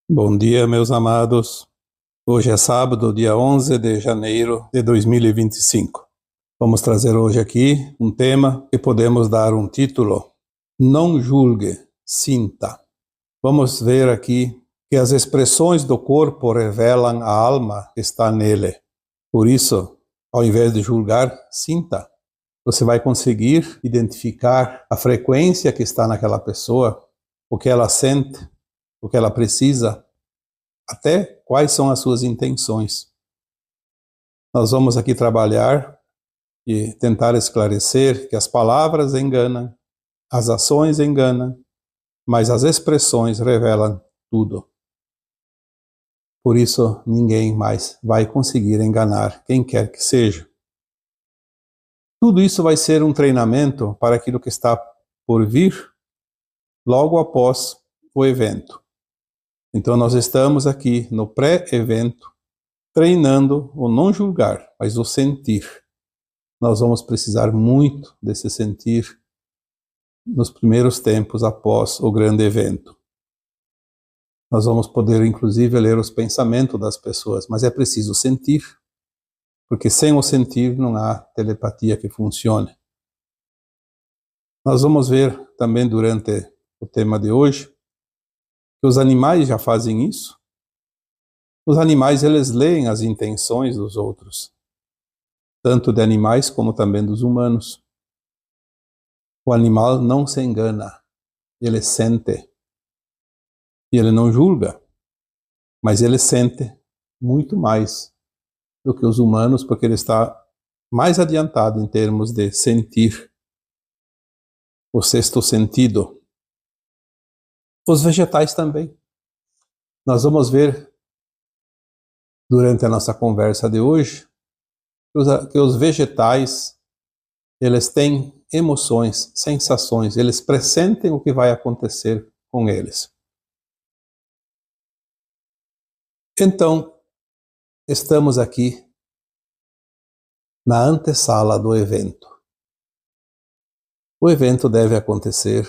Bom dia, meus amados. Hoje é sábado, dia 11 de janeiro de 2025. Vamos trazer hoje aqui um tema que podemos dar um título: Não julgue, sinta. Vamos ver aqui que as expressões do corpo revelam a alma que está nele. Por isso, ao invés de julgar, sinta. Você vai conseguir identificar a frequência que está naquela pessoa, o que ela sente, o que ela precisa, até quais são as suas intenções. Nós vamos aqui trabalhar e tentar esclarecer que as palavras enganam, as ações enganam, mas as expressões revelam tudo. Por isso, ninguém mais vai conseguir enganar quem quer que seja. Tudo isso vai ser um treinamento para aquilo que está por vir logo após o evento. Então, nós estamos aqui no pré-evento, treinando o não julgar, mas o sentir. Nós vamos precisar muito desse sentir nos primeiros tempos após o grande evento. Nós vamos poder, inclusive, ler os pensamentos das pessoas, mas é preciso sentir, porque sem o sentir não há telepatia que funcione. Nós vamos ver também durante o tema de hoje que os animais já fazem isso. Os animais, eles leem as intenções dos outros, tanto de animais como também dos humanos. O animal não se engana, ele sente. E ele não julga, mas ele sente muito mais do que os humanos, porque ele está mais adiantado em termos de sentir, o sexto sentido. Os vegetais também. Nós vamos ver durante a nossa conversa de hoje que os vegetais, eles têm emoções, sensações, eles pressentem o que vai acontecer com eles. Então, estamos aqui na antessala do evento. O evento deve acontecer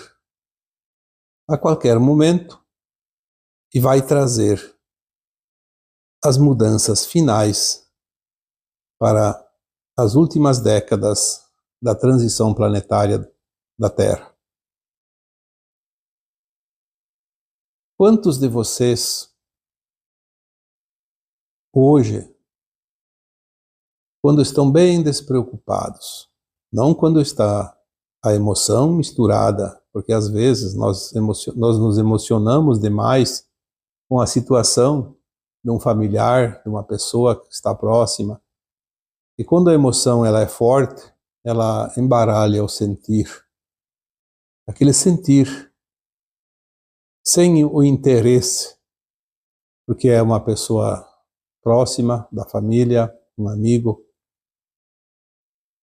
a qualquer momento e vai trazer as mudanças finais para as últimas décadas da transição planetária da Terra. Quantos de vocês hoje, quando estão bem despreocupados, não quando está a emoção misturada, porque às vezes nós nos emocionamos demais com a situação de um familiar, de uma pessoa que está próxima, e quando a emoção ela é forte, ela embaralha o sentir. Aquele sentir sem o interesse, porque é uma pessoa próxima da família, um amigo.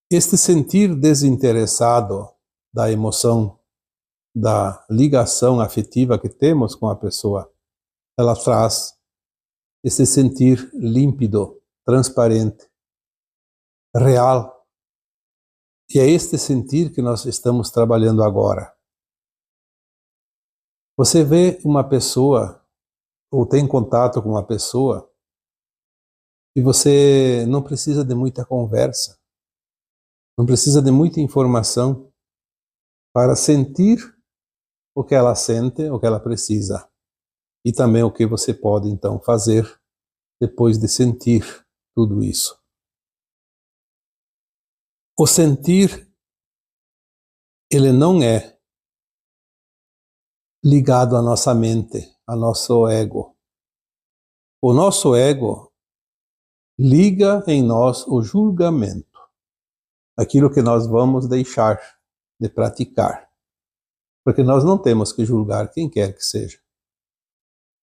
Este sentir desinteressado da emoção, da ligação afetiva que temos com a pessoa, ela traz esse sentir límpido, transparente, real. E é este sentir que nós estamos trabalhando agora. Você vê uma pessoa, ou tem contato com uma pessoa, e você não precisa de muita conversa, não precisa de muita informação para sentir o que ela sente, o que ela precisa. E também o que você pode, então, fazer depois de sentir tudo isso. O sentir, ele não é ligado à nossa mente, ao nosso ego. O nosso ego liga em nós o julgamento, aquilo que nós vamos deixar de praticar. Porque nós não temos que julgar quem quer que seja.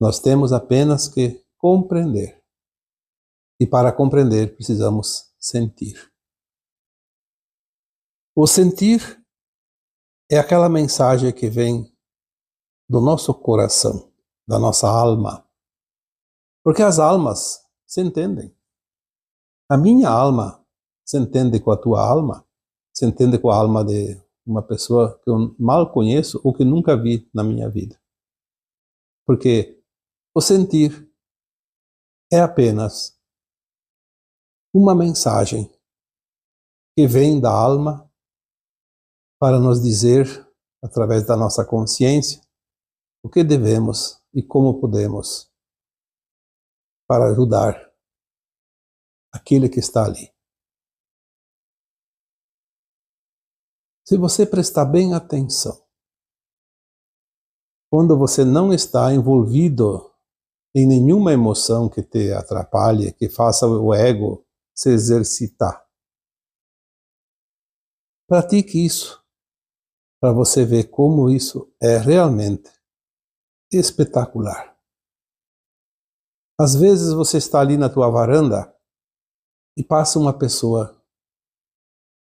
Nós temos apenas que compreender. E para compreender, precisamos sentir. O sentir é aquela mensagem que vem do nosso coração, da nossa alma. Porque as almas se entendem. A minha alma se entende com a tua alma, se entende com a alma de uma pessoa que eu mal conheço ou que nunca vi na minha vida. Porque O sentir é apenas uma mensagem que vem da alma para nos dizer, através da nossa consciência, o que devemos e como podemos para ajudar aquele que está ali. Se você prestar bem atenção, quando você não está envolvido em nenhuma emoção que te atrapalhe, que faça o ego se exercitar, pratique isso para você ver como isso é realmente espetacular. Às vezes você está ali na tua varanda e passa uma pessoa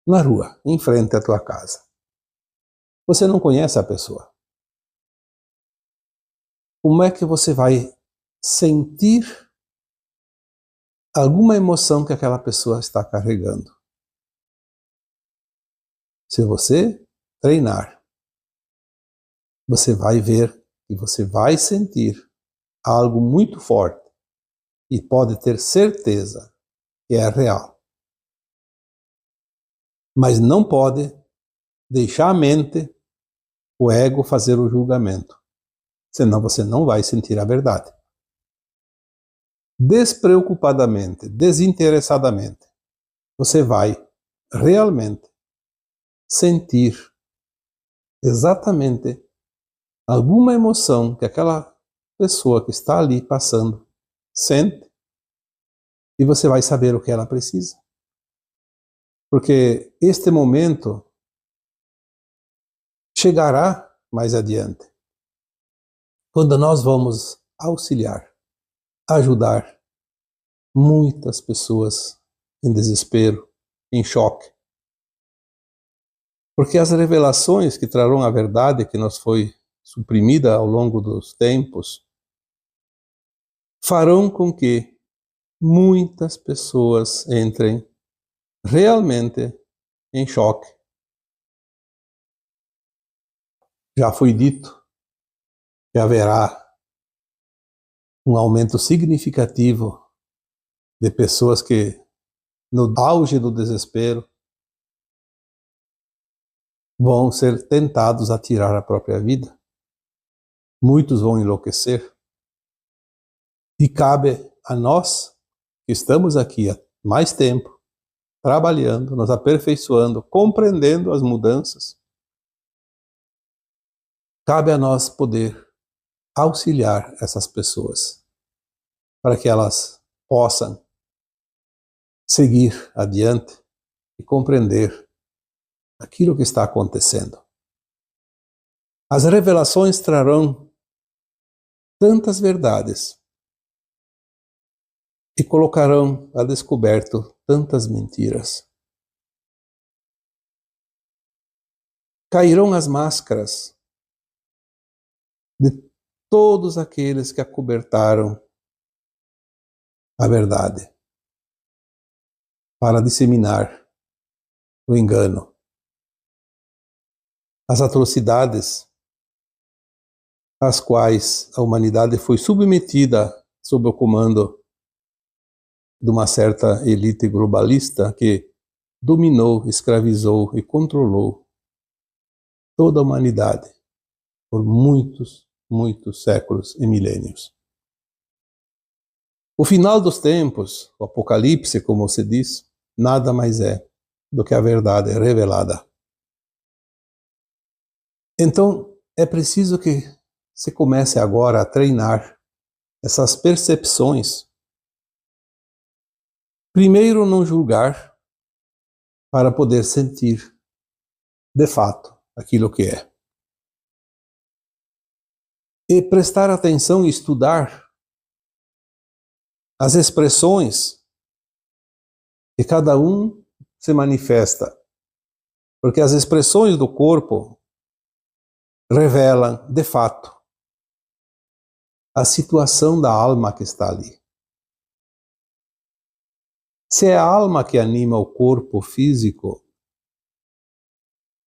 na rua, em frente à tua casa. Você não conhece a pessoa. Como é que você vai sentir alguma emoção que aquela pessoa está carregando? Se você treinar, você vai ver e você vai sentir algo muito forte e pode ter certeza que é real. Mas não pode deixar a mente, o ego fazer o julgamento, senão você não vai sentir a verdade. Despreocupadamente, desinteressadamente, você vai realmente sentir exatamente alguma emoção que aquela pessoa que está ali passando sente, e você vai saber o que ela precisa. Porque este momento chegará mais adiante, quando nós vamos auxiliar, ajudar muitas pessoas em desespero, em choque. Porque as revelações que trarão a verdade que nos foi suprimida ao longo dos tempos farão com que muitas pessoas entrem realmente em choque. Já foi dito que haverá um aumento significativo de pessoas que, no auge do desespero, vão ser tentados a tirar a própria vida. Muitos vão enlouquecer. E cabe a nós, que estamos aqui há mais tempo, trabalhando, nos aperfeiçoando, compreendendo as mudanças, cabe a nós poder auxiliar essas pessoas para que elas possam seguir adiante e compreender aquilo que está acontecendo. As revelações trarão tantas verdades e colocarão a descoberto tantas mentiras. Cairão as máscaras de todos aqueles que acobertaram a verdade para disseminar o engano. As atrocidades às quais a humanidade foi submetida sob o comando de uma certa elite globalista que dominou, escravizou e controlou toda a humanidade por muitos séculos e milênios. O final dos tempos, o Apocalipse, como se diz, nada mais é do que a verdade revelada. Então, é preciso que você comece agora a treinar essas percepções. Primeiro, não julgar, para poder sentir, de fato, aquilo que é. E prestar atenção e estudar as expressões que cada um se manifesta. Porque as expressões do corpo revelam, de fato, a situação da alma que está ali. Se é a alma que anima o corpo físico,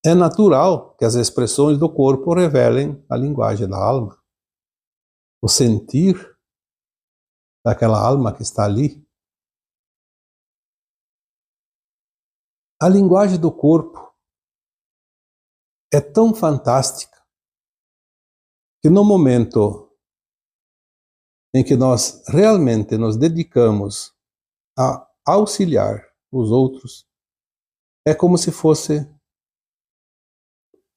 é natural que as expressões do corpo revelem a linguagem da alma. O sentir daquela alma que está ali. A linguagem do corpo é tão fantástica que no momento em que nós realmente nos dedicamos a auxiliar os outros, é como se fosse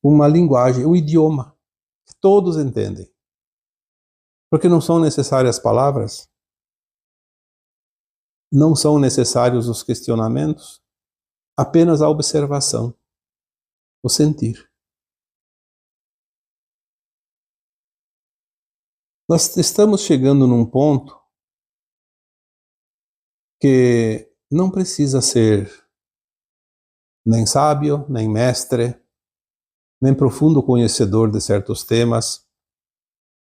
uma linguagem, um idioma que todos entendem. Porque não são necessárias palavras, não são necessários os questionamentos, apenas a observação, o sentir. Nós estamos chegando num ponto que não precisa ser nem sábio, nem mestre, nem profundo conhecedor de certos temas.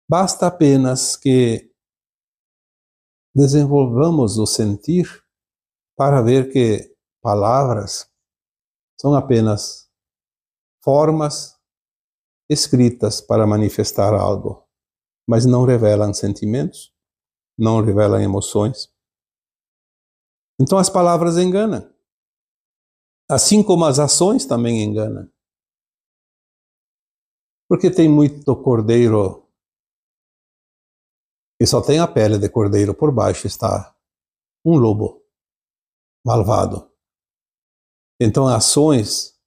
Basta apenas que desenvolvamos o sentir para ver que palavras são apenas formas escritas para manifestar algo, mas não revelam sentimentos, não revelam emoções. Então as palavras enganam, assim como as ações também enganam. Porque tem muito cordeiro que só tem a pele de cordeiro, por baixo está um lobo malvado. Então ações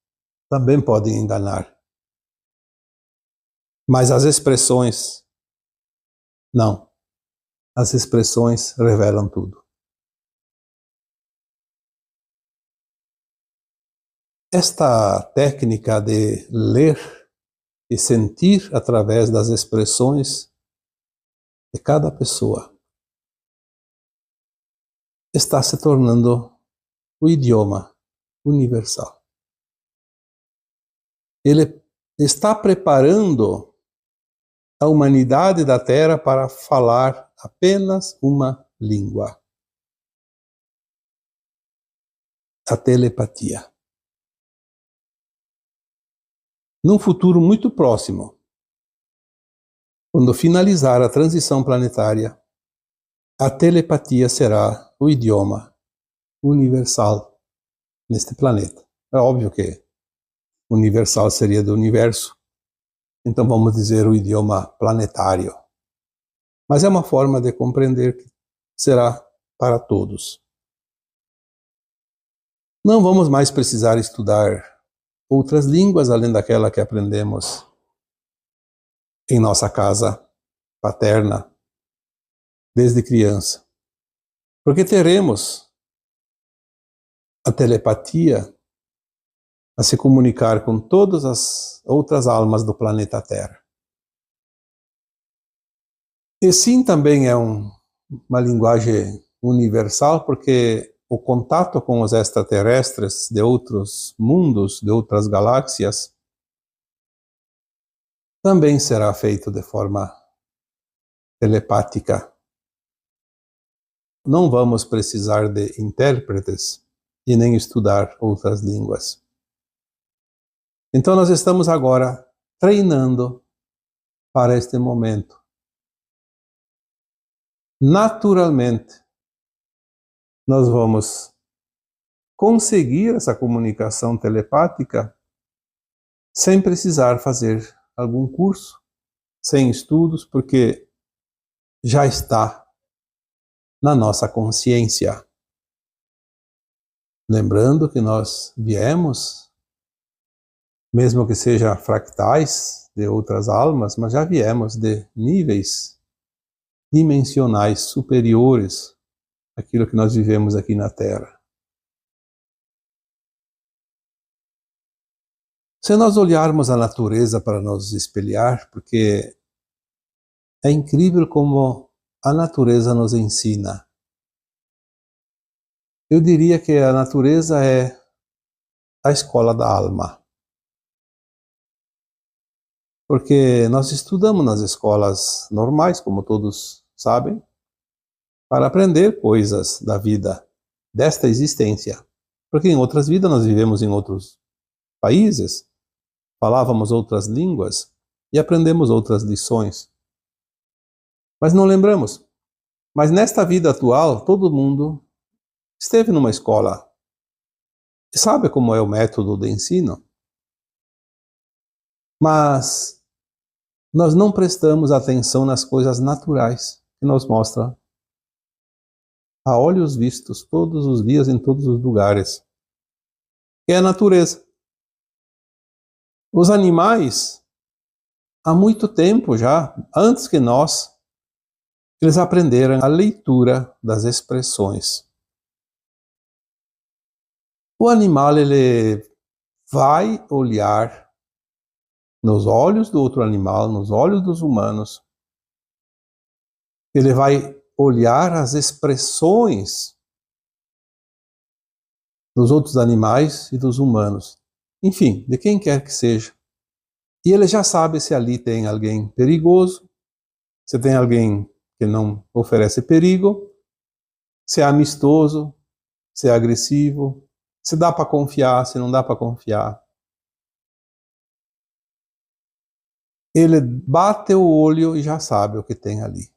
também podem enganar. Mas as expressões, não. As expressões revelam tudo. Esta técnica de ler e sentir através das expressões de cada pessoa está se tornando o idioma universal. Ele está preparando a humanidade da Terra para falar apenas uma língua: a telepatia. Num futuro muito próximo, quando finalizar a transição planetária, a telepatia será o idioma universal neste planeta. É óbvio que universal seria do universo, então vamos dizer o idioma planetário. Mas é uma forma de compreender que será para todos. Não vamos mais precisar estudar outras línguas além daquela que aprendemos em nossa casa paterna desde criança. Porque teremos a telepatia a se comunicar com todas as outras almas do planeta Terra. E sim, também é uma linguagem universal, porque o contato com os extraterrestres de outros mundos, de outras galáxias, também será feito de forma telepática. Não vamos precisar de intérpretes e nem estudar outras línguas. Então nós estamos agora treinando para este momento. Naturalmente, nós vamos conseguir essa comunicação telepática sem precisar fazer algum curso, sem estudos, porque já está na nossa consciência. Lembrando que nós viemos, mesmo que seja fractais de outras almas, mas já viemos de níveis dimensionais superiores àquilo que nós vivemos aqui na Terra. Se nós olharmos a natureza para nos espelhar, porque é incrível como a natureza nos ensina. Eu diria que a natureza é a escola da alma. Porque nós estudamos nas escolas normais, como todos sabem, para aprender coisas da vida, desta existência. Porque em outras vidas nós vivemos em outros países, falávamos outras línguas e aprendemos outras lições. Mas não lembramos. Mas nesta vida atual, todo mundo esteve numa escola e sabe como é o método de ensino. Mas nós não prestamos atenção nas coisas naturais que nos mostra a olhos vistos todos os dias em todos os lugares, que é a natureza. Os animais, há muito tempo já, antes que nós, eles aprenderam a leitura das expressões. O animal, ele vai olhar nos olhos do outro animal, nos olhos dos humanos. Ele vai olhar as expressões dos outros animais e dos humanos. Enfim, de quem quer que seja. E ele já sabe se ali tem alguém perigoso, se tem alguém que não oferece perigo, se é amistoso, se é agressivo, se dá para confiar, se não dá para confiar. Ele bate o olho e já sabe o que tem ali.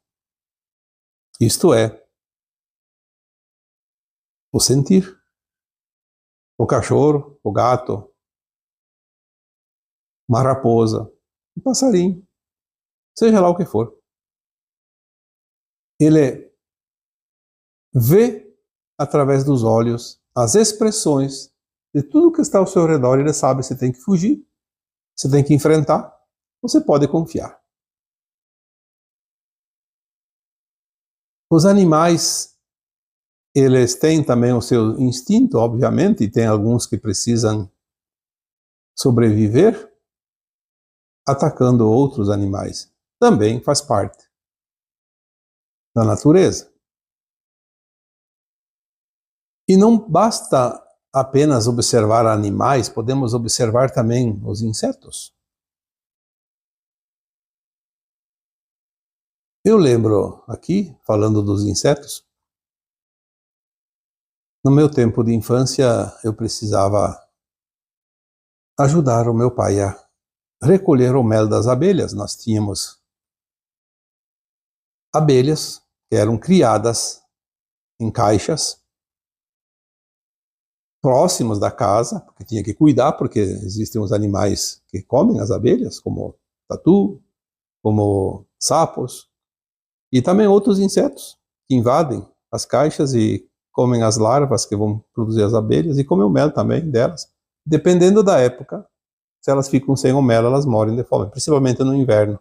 Isto é, o sentir. O cachorro, o gato, uma raposa, um passarinho, seja lá o que for. Ele vê através dos olhos as expressões de tudo que está ao seu redor. Ele sabe se tem que fugir, se tem que enfrentar, você pode confiar. Os animais, eles têm também o seu instinto, obviamente, e tem alguns que precisam sobreviver atacando outros animais. Também faz parte da natureza. E não basta apenas observar animais, podemos observar também os insetos. Eu lembro aqui, falando dos insetos, no meu tempo de infância eu precisava ajudar o meu pai a recolher o mel das abelhas. Nós tínhamos abelhas que eram criadas em caixas próximas da casa, porque tinha que cuidar, porque existem os animais que comem as abelhas, como tatu, como sapos, e também outros insetos que invadem as caixas e comem as larvas que vão produzir as abelhas e comem o mel também delas. Dependendo da época, se elas ficam sem o mel, elas morrem de fome, principalmente no inverno.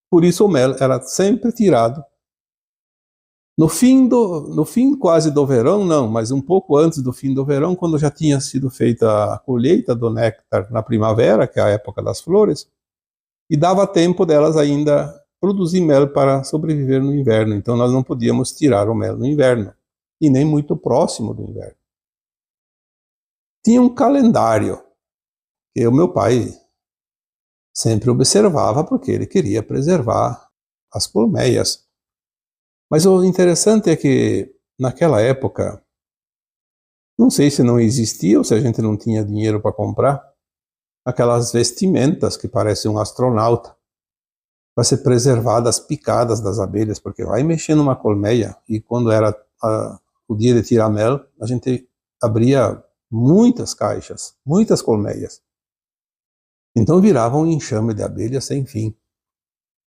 Por isso o mel era sempre tirado no fim quase do verão, não, mas um pouco antes do fim do verão, quando já tinha sido feita a colheita do néctar na primavera, que é a época das flores, e dava tempo delas ainda produzir mel para sobreviver no inverno. Então nós não podíamos tirar o mel no inverno, e nem muito próximo do inverno. Tinha um calendário que o meu pai sempre observava, porque ele queria preservar as colmeias. Mas o interessante é que, naquela época, não sei se não existia ou se a gente não tinha dinheiro para comprar, aquelas vestimentas que parecem um astronauta, para ser preservar das picadas das abelhas, porque vai mexer numa colmeia, e quando era o dia de tirar mel, a gente abria muitas caixas, muitas colmeias. Então virava um enxame de abelhas sem fim.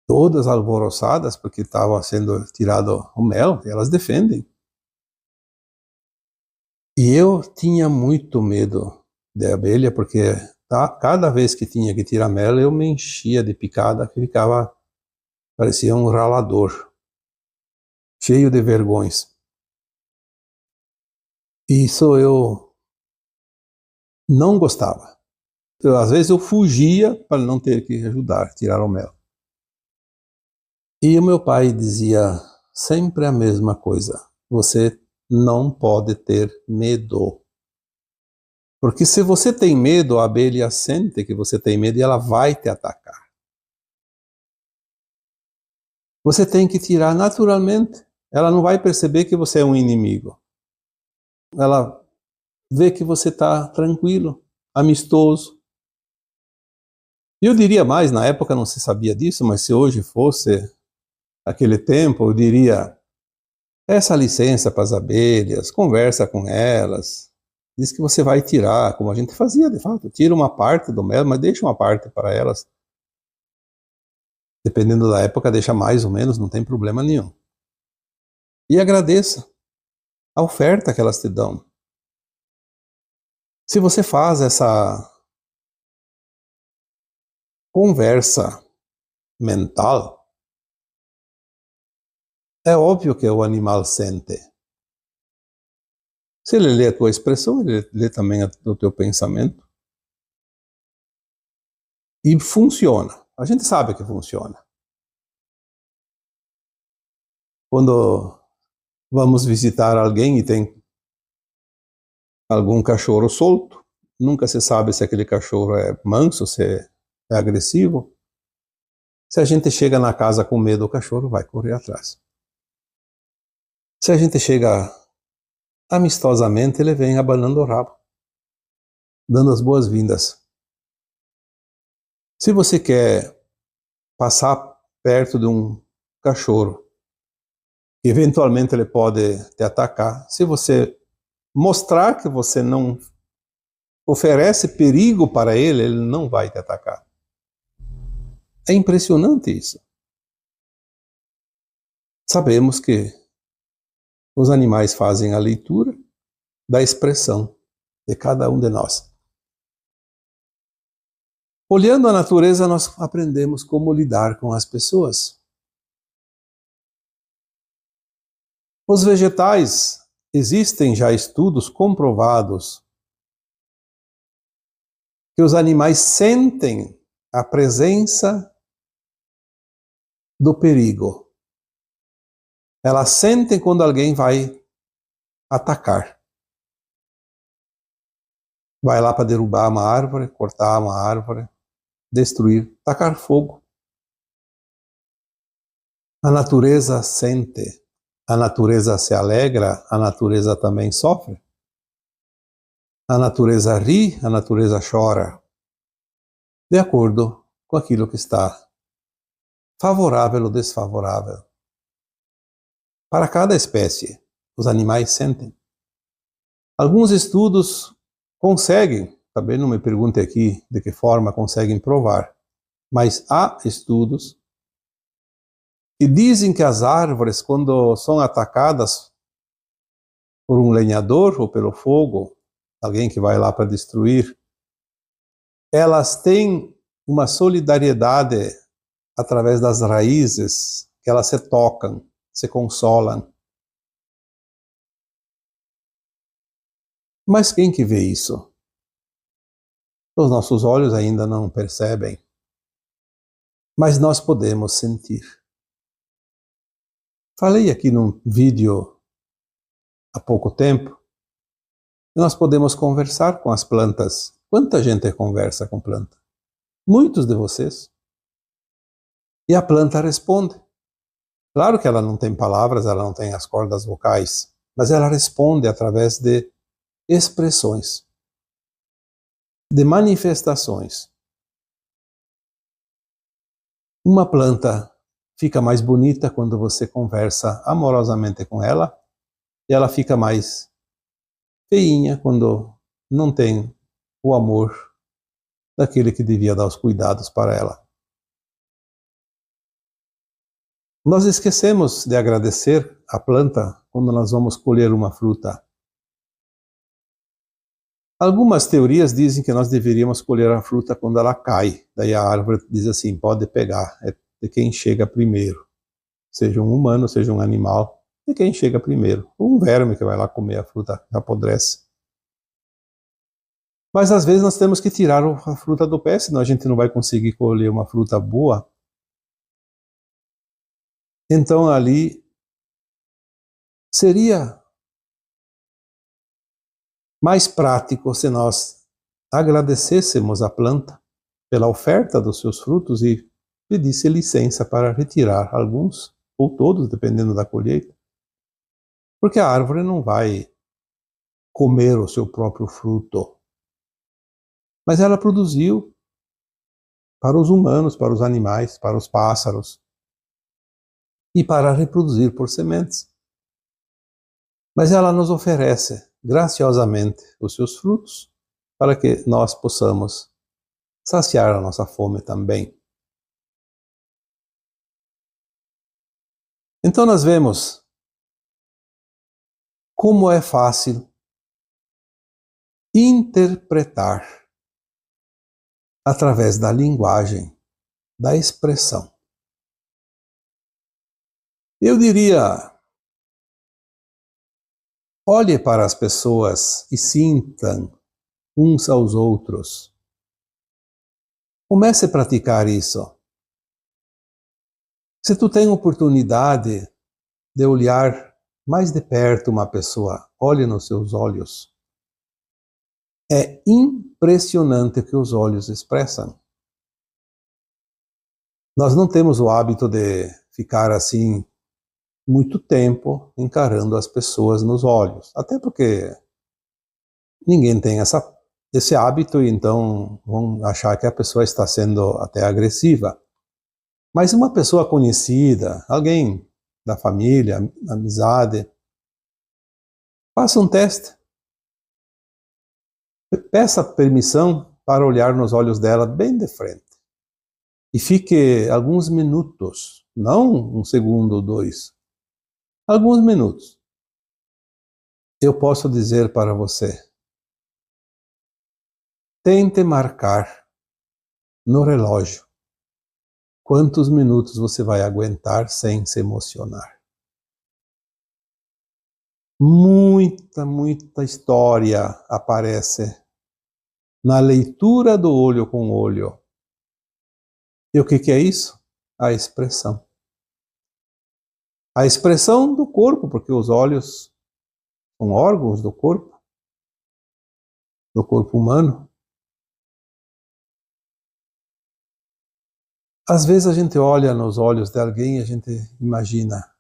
Todas alvoroçadas porque estava sendo tirado o mel, e elas defendem. E eu tinha muito medo de abelha, porque cada vez que tinha que tirar mel, eu me enchia de picada, que parecia um ralador, cheio de vergões. Isso eu não gostava. Às vezes eu fugia para não ter que ajudar a tirar o mel. E o meu pai dizia sempre a mesma coisa: você não pode ter medo. Porque se você tem medo, a abelha sente que você tem medo e ela vai te atacar. Você tem que tirar naturalmente. Ela não vai perceber que você é um inimigo. Ela vê que você está tranquilo, amistoso. E eu diria mais, na época não se sabia disso, mas se hoje fosse aquele tempo, eu diria: Peça licença para as abelhas, conversa com elas, diz que você vai tirar, como a gente fazia de fato, tira uma parte do mel, mas deixa uma parte para elas. Dependendo da época, deixa mais ou menos, não tem problema nenhum. E agradeça a oferta que elas te dão. Se você faz essa conversa mental, é óbvio que o animal sente. Se ele lê a tua expressão, ele lê também o teu pensamento. E funciona. A gente sabe que funciona. Quando vamos visitar alguém e tem algum cachorro solto, nunca se sabe se aquele cachorro é manso, se é agressivo. Se a gente chega na casa com medo, o cachorro vai correr atrás. Se a gente chega amistosamente, ele vem abanando o rabo, dando as boas-vindas. Se você quer passar perto de um cachorro, eventualmente ele pode te atacar. Se você mostrar que você não oferece perigo para ele, ele não vai te atacar. É impressionante isso. Sabemos que os animais fazem a leitura da expressão de cada um de nós. Olhando a natureza, nós aprendemos como lidar com as pessoas. Os vegetais, existem já estudos comprovados que os animais sentem a presença do perigo. Elas sentem quando alguém vai atacar. Vai lá para derrubar uma árvore, cortar uma árvore, destruir, tacar fogo. A natureza sente, a natureza se alegra, a natureza também sofre. A natureza ri, a natureza chora, de acordo com aquilo que está favorável ou desfavorável. Para cada espécie, os animais sentem. Alguns estudos conseguem, também não me pergunte aqui de que forma conseguem provar, mas há estudos que dizem que as árvores, quando são atacadas por um lenhador ou pelo fogo, alguém que vai lá para destruir, elas têm uma solidariedade através das raízes, que elas se tocam, se consolam. Mas quem que vê isso? Os nossos olhos ainda não percebem, mas nós podemos sentir. Falei aqui num vídeo há pouco tempo, que nós podemos conversar com as plantas. Quanta gente conversa com planta? Muitos de vocês. E a planta responde. Claro que ela não tem palavras, ela não tem as cordas vocais, mas ela responde através de expressões, de manifestações. Uma planta fica mais bonita quando você conversa amorosamente com ela, e ela fica mais feinha quando não tem o amor daquele que devia dar os cuidados para ela. Nós esquecemos de agradecer a planta quando nós vamos colher uma fruta. Algumas teorias dizem que nós deveríamos colher a fruta quando ela cai. Daí a árvore diz assim, pode pegar, é de quem chega primeiro. Seja um humano, seja um animal, de quem chega primeiro. Um verme que vai lá comer a fruta, apodrece. Mas às vezes nós temos que tirar a fruta do pé, senão a gente não vai conseguir colher uma fruta boa. Então ali seria mais prático se nós agradecêssemos a planta pela oferta dos seus frutos e pedisse licença para retirar alguns ou todos, dependendo da colheita. Porque a árvore não vai comer o seu próprio fruto. Mas ela produziu para os humanos, para os animais, para os pássaros e para reproduzir por sementes. Mas ela nos oferece graciosamente os seus frutos para que nós possamos saciar a nossa fome também. Então nós vemos como é fácil interpretar através da linguagem, da expressão. Eu diria, olhe para as pessoas e sintam uns aos outros. Comece a praticar isso. Se tu tem oportunidade de olhar mais de perto uma pessoa, olhe nos seus olhos. É impressionante o que os olhos expressam. Nós não temos o hábito de ficar assim muito tempo encarando as pessoas nos olhos, até porque ninguém tem esse hábito e então vão achar que a pessoa está sendo até agressiva. Mas uma pessoa conhecida, alguém da família, amizade, faça um teste. Peça permissão para olhar nos olhos dela bem de frente. E fique alguns minutos, não um segundo ou dois, alguns minutos. Eu posso dizer para você, tente marcar no relógio quantos minutos você vai aguentar sem se emocionar. Muita história aparece na leitura do olho com olho. E o que é isso? A expressão. A expressão do corpo, porque os olhos são órgãos do corpo humano. Às vezes a gente olha nos olhos de alguém e a gente imagina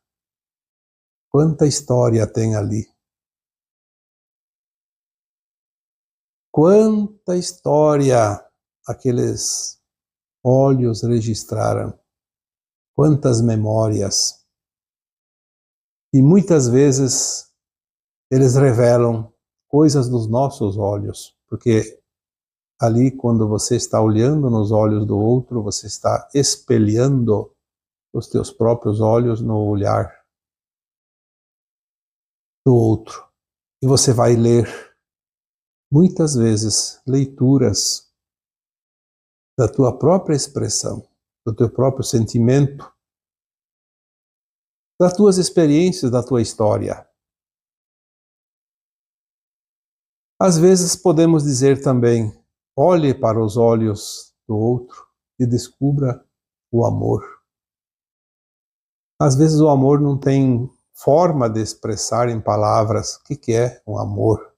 quanta história tem ali. Quanta história aqueles olhos registraram. Quantas memórias. E muitas vezes eles revelam coisas dos nossos olhos, porque ali quando você está olhando nos olhos do outro, você está espelhando os teus próprios olhos no olhar do outro. E você vai ler, muitas vezes, leituras da tua própria expressão, do teu próprio sentimento, das tuas experiências, da tua história. Às vezes podemos dizer também, olhe para os olhos do outro e descubra o amor. Às vezes o amor não tem forma de expressar em palavras o que é um amor.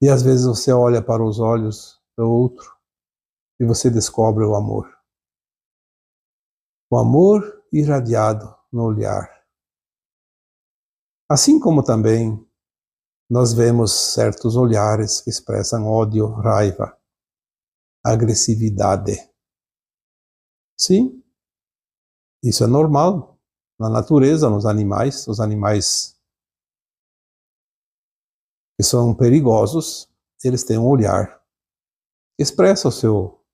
E às vezes você olha para os olhos do outro e você descobre o amor. O amor irradiado no olhar. Assim como também nós vemos certos olhares que expressam ódio, raiva, agressividade. Sim, isso é normal na natureza, nos animais. Os animais que são perigosos, eles têm um olhar que expressa o seu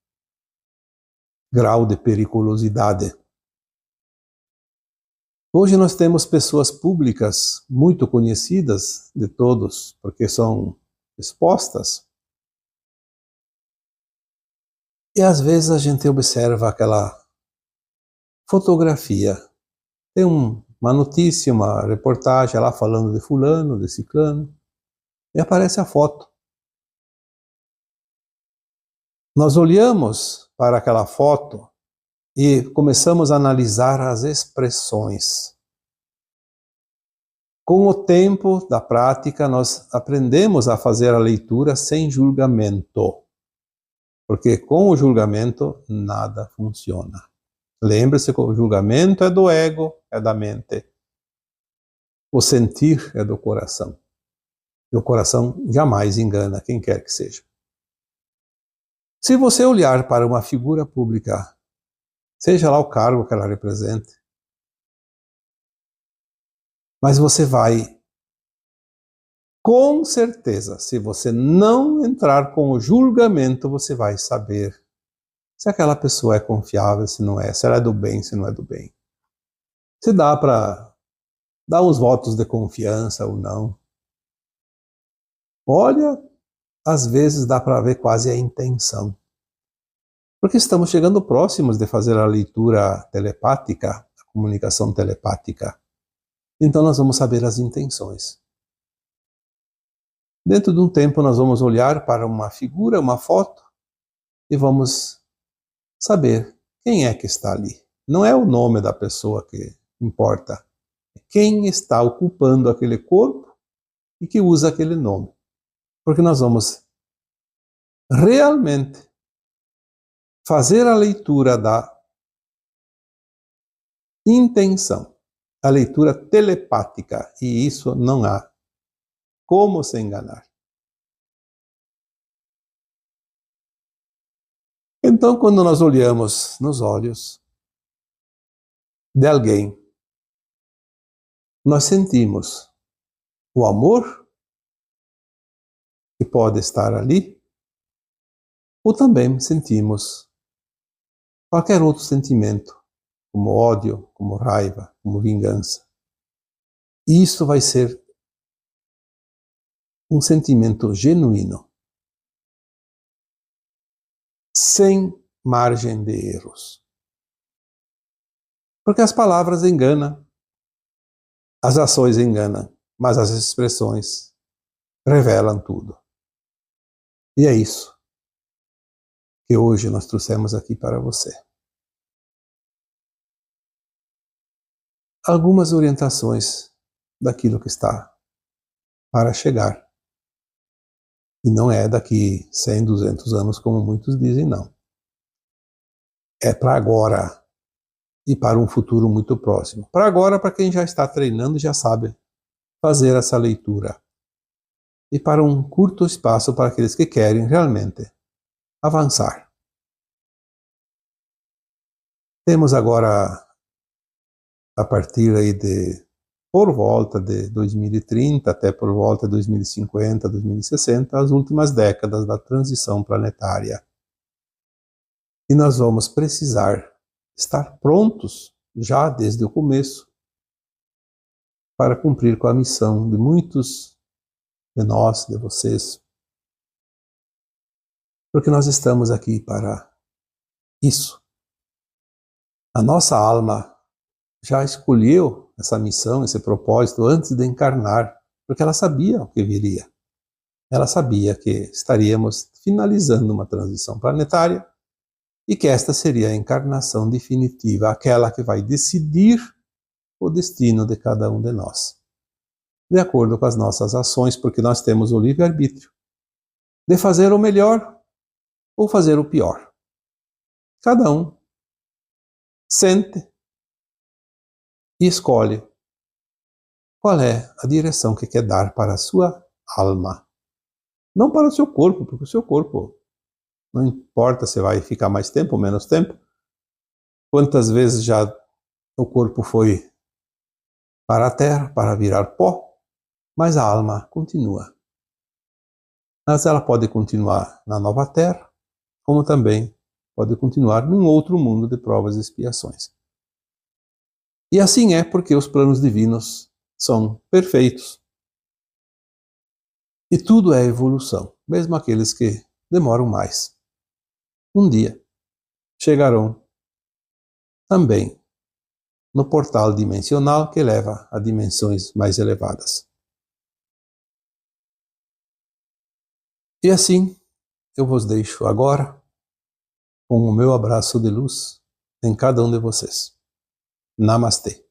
grau de periculosidade. Hoje nós temos pessoas públicas muito conhecidas de todos, porque são expostas. E às vezes a gente observa aquela fotografia. Tem uma notícia, uma reportagem lá falando de fulano, de ciclano, e aparece a foto. Nós olhamos para aquela foto e começamos a analisar as expressões. Com o tempo da prática, nós aprendemos a fazer a leitura sem julgamento, porque com o julgamento nada funciona. Lembre-se que o julgamento é do ego, é da mente. O sentir é do coração. E o coração jamais engana quem quer que seja. Se você olhar para uma figura pública, seja lá o cargo que ela represente, Mas você vai, com certeza, se você não entrar com o julgamento, você vai saber se aquela pessoa é confiável, se não é, se ela é do bem, se não é do bem. Se dá para dar uns votos de confiança ou não. Olha, às vezes dá para ver quase a intenção. Porque estamos chegando próximos de fazer a leitura telepática, a comunicação telepática. Então nós vamos saber as intenções. Dentro de um tempo nós vamos olhar para uma figura, uma foto, e vamos saber quem é que está ali. Não é o nome da pessoa que importa, é quem está ocupando aquele corpo e que usa aquele nome. Porque nós vamos realmente fazer a leitura da intenção, a leitura telepática, e isso não há como se enganar. Então, quando nós olhamos nos olhos de alguém, nós sentimos o amor que pode estar ali, ou também sentimos qualquer outro sentimento, como ódio, como raiva, como vingança. E isso vai ser um sentimento genuíno, sem margem de erros. Porque as palavras enganam, as ações enganam, mas as expressões revelam tudo. E é isso que hoje nós trouxemos aqui para você. Algumas orientações daquilo que está para chegar. E não é daqui 100, 200 anos, como muitos dizem, não. É para agora e para um futuro muito próximo. Para agora, para quem já está treinando e já sabe fazer essa leitura. E para um curto espaço para aqueles que querem realmente avançar. Temos agora, a partir aí por volta de 2030 até por volta de 2050, 2060, as últimas décadas da transição planetária. E nós vamos precisar estar prontos já desde o começo para cumprir com a missão de muitos de nós, de vocês. Porque nós estamos aqui para isso. A nossa alma já escolheu essa missão, esse propósito antes de encarnar, porque ela sabia o que viria. Ela sabia que estaríamos finalizando uma transição planetária e que esta seria a encarnação definitiva, aquela que vai decidir o destino de cada um de nós, de acordo com as nossas ações, porque nós temos o livre-arbítrio de fazer o melhor ou fazer o pior. Cada um sente e escolhe qual é a direção que quer dar para a sua alma. Não para o seu corpo, porque o seu corpo não importa se vai ficar mais tempo ou menos tempo. Quantas vezes já o corpo foi para a terra, para virar pó, mas a alma continua. Mas ela pode continuar na nova terra, como também pode continuar num outro mundo de provas e expiações. E assim é porque os planos divinos são perfeitos. E tudo é evolução, mesmo aqueles que demoram mais. Um dia chegarão também no portal dimensional que leva a dimensões mais elevadas. E assim eu vos deixo agora com o meu abraço de luz em cada um de vocês. Namastê.